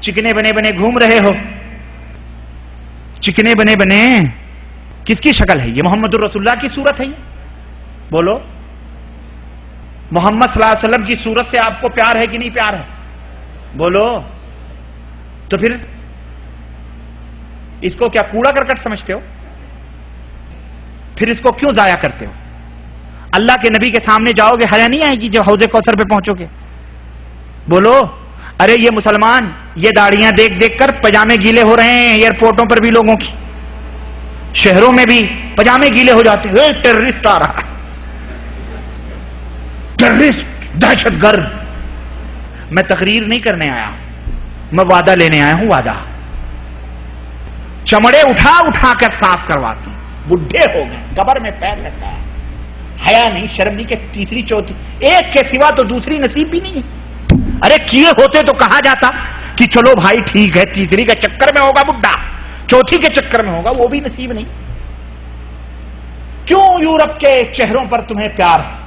चिकने बने बने घूम रहे हो, चिकने बने बने किसकी शक्ल है ये? मोहम्मदुर रसूलुल्लाह की सूरत है ये? बोलो, मोहम्मद सल्लल्लाहु अलैहि वसल्लम की सूरत से आपको प्यार है कि नहीं प्यार है? बोलो। तो फिर इसको क्या कूड़ा करकट समझते हो? फिर इसको क्यों जाया करते हो? अल्लाह के नबी के सामने जाओगे, हया नहीं आएगी जब हौज़े कौसर पे पहुंचोगे? बोलो। अरे ये मुसलमान ये दाढ़ियां देख देख कर पजामे गीले हो रहे हैं, एयरपोर्टों पर भी लोगों की, शहरों में भी पजामे गीले हो जाते हैं। टेररिस्ट आ रहा है, टेररिस्ट, दहशतगर्द। मैं तकरीर नहीं करने आया हूं, मैं वादा लेने आया हूं, वादा। चमड़े उठा उठा कर साफ करवाती, बुढ़े हो गए, कब्र में पैर लगता है, हया नहीं, शर्म नहीं कि तीसरी चौथी, एक के सिवा तो दूसरी नसीब भी नहीं है। अरे किए होते तो कहा जाता कि चलो भाई ठीक है, तीसरी के चक्कर में होगा बुढ़ा, चौथी के चक्कर में होगा, वो भी नसीब नहीं। क्यों यूरोप के चेहरों पर तुम्हें प्यार है?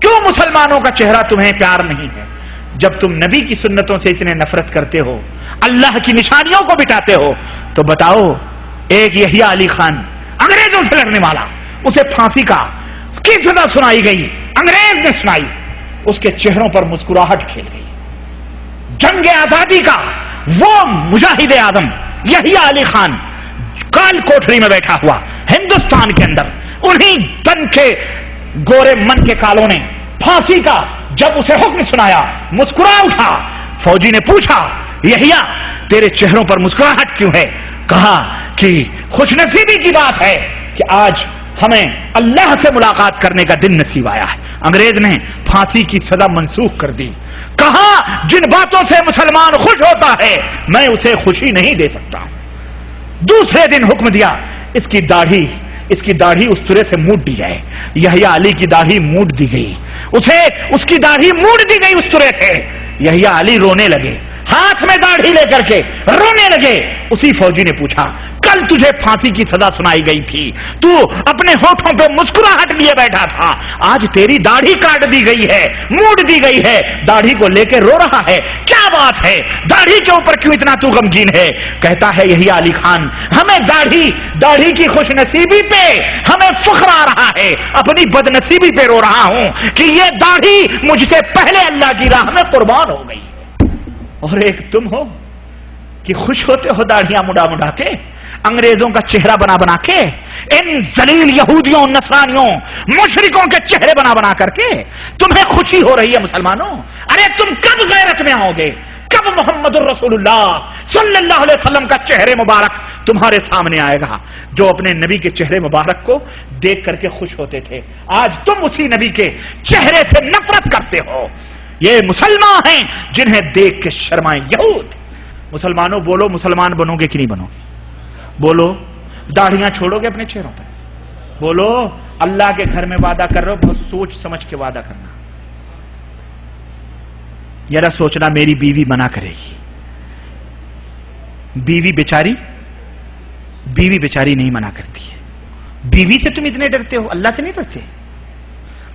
क्यों मुसलमानों का चेहरा तुम्हें प्यार नहीं है? जब तुम नबी की सुन्नतों से इतने नफरत करते हो, अल्लाह की निशानियों को बिठाते हो, तो बताओ, एक यहिया अली खान अंग्रेजों से लड़ने वाला, उसे फांसी का की सजा सुनाई गई, अंग्रेज ने सुनाई, उसके चेहरों पर मुस्कुराहट खेल गई। जंग आजादी का वो मुजाहिद आजम यहिया अली खान काल कोठरी में बैठा हुआ हिंदुस्तान के अंदर, उन्हीं तन के गोरे मन के कालों ने फांसी का जब उसे हुक्म सुनाया, मुस्कुरा उठा। फौजी ने पूछा, यहिया तेरे चेहरों पर मुस्कुराहट क्यों है? कहा कि खुशनसीबी की बात है कि आज हमें अल्लाह से मुलाकात करने का दिन नसीब आया है। अंग्रेज ने फांसी की सजा मंसूख कर दी। कहा जिन बातों से मुसलमान खुश होता है मैं उसे खुशी नहीं दे सकता। दूसरे दिन हुक्म दिया, इसकी दाढ़ी उस तरह से मूड दी जाए। यहिया अली की दाढ़ी मूड दी गई, उसकी दाढ़ी मूड दी गई उस तरह से। यहिया अली रोने लगे, हाथ में दाढ़ी लेकर के रोने लगे। उसी फौजी ने पूछा, कल तुझे फांसी की सजा सुनाई गई थी, तू अपने होठों पे मुस्कुराहट लिए बैठा था, आज तेरी दाढ़ी काट दी गई है, मूड दी गई है, दाढ़ी को लेकर रो रहा है, क्या बात है? दाढ़ी के ऊपर क्यों इतना तू गमगीन है? कहता है यहिया अली खान, हमें दाढ़ी की खुशनसीबी पे हमें फख्र आ रहा है, अपनी बदनसीबी पे रो रहा हूं कि ये दाढ़ी मुझसे पहले अल्लाह की राह में कुर्बान हो गई। और एक तुम हो कि खुश होते हो दाढ़ियां मुड़ा मुड़ा के, अंग्रेजों का चेहरा बना बना के, इन जलील यहूदियों, नसरानियों, मुशरिकों के चेहरे बना बना करके तुम्हें खुशी हो रही है मुसलमानों। अरे तुम कब गैरत में आओगे? कब मोहम्मदुर रसूलुल्लाह सल्लल्लाहु अलैहि वसल्लम का चेहरे मुबारक तुम्हारे सामने आएगा, जो अपने नबी के चेहरे मुबारक को देख करके खुश होते थे? आज तुम उसी नबी के चेहरे से नफरत करते हो। ये मुसलमान हैं जिन्हें देख के शर्माए यहूद। मुसलमानों बोलो, मुसलमान बनोगे कि नहीं बनोगे? बोलो, दाढ़ियां छोड़ोगे अपने चेहरों पर? बोलो, अल्लाह के घर में वादा कर रहे हो, बहुत सोच समझ के वादा करना। जरा सोचना, मेरी बीवी मना करेगी, बीवी बेचारी नहीं मना करती है। बीवी से तुम इतने डरते हो, अल्लाह से नहीं डरते?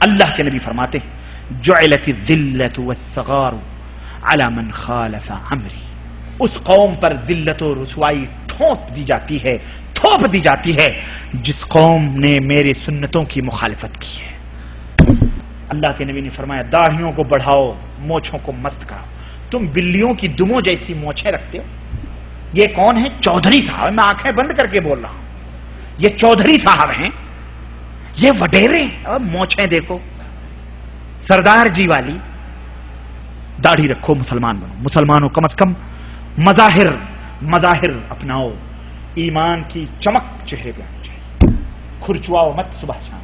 अल्लाह के नबी फरमाते हैं, जुइलति ज़िल्लतु वस्सगारु अला मन खालफ़ अमरी। उस कौम पर जिल्लत और रुसवाई थोप दी जाती है जिस कौम ने मेरे सुन्नतों की मुखालिफत की है। अल्लाह के नबी ने फरमाया, दाढ़ियों को बढ़ाओ, मोछों को मस्त कराओ। तुम बिल्लियों की दुमों जैसी मोछें रखते हो। ये कौन है? चौधरी साहब। मैं आंखें बंद करके बोल रहा हूं, ये चौधरी साहब हैं, ये वडेरे। और मोछें देखो, सरदार जी वाली। दाढ़ी रखो, मुसलमान बनो। मुसलमानों कम से कम मजाहिर अपनाओ, ईमान की चमक चेहरे पे आनी चाहिए। खुरचुआओ मत सुबह शाम।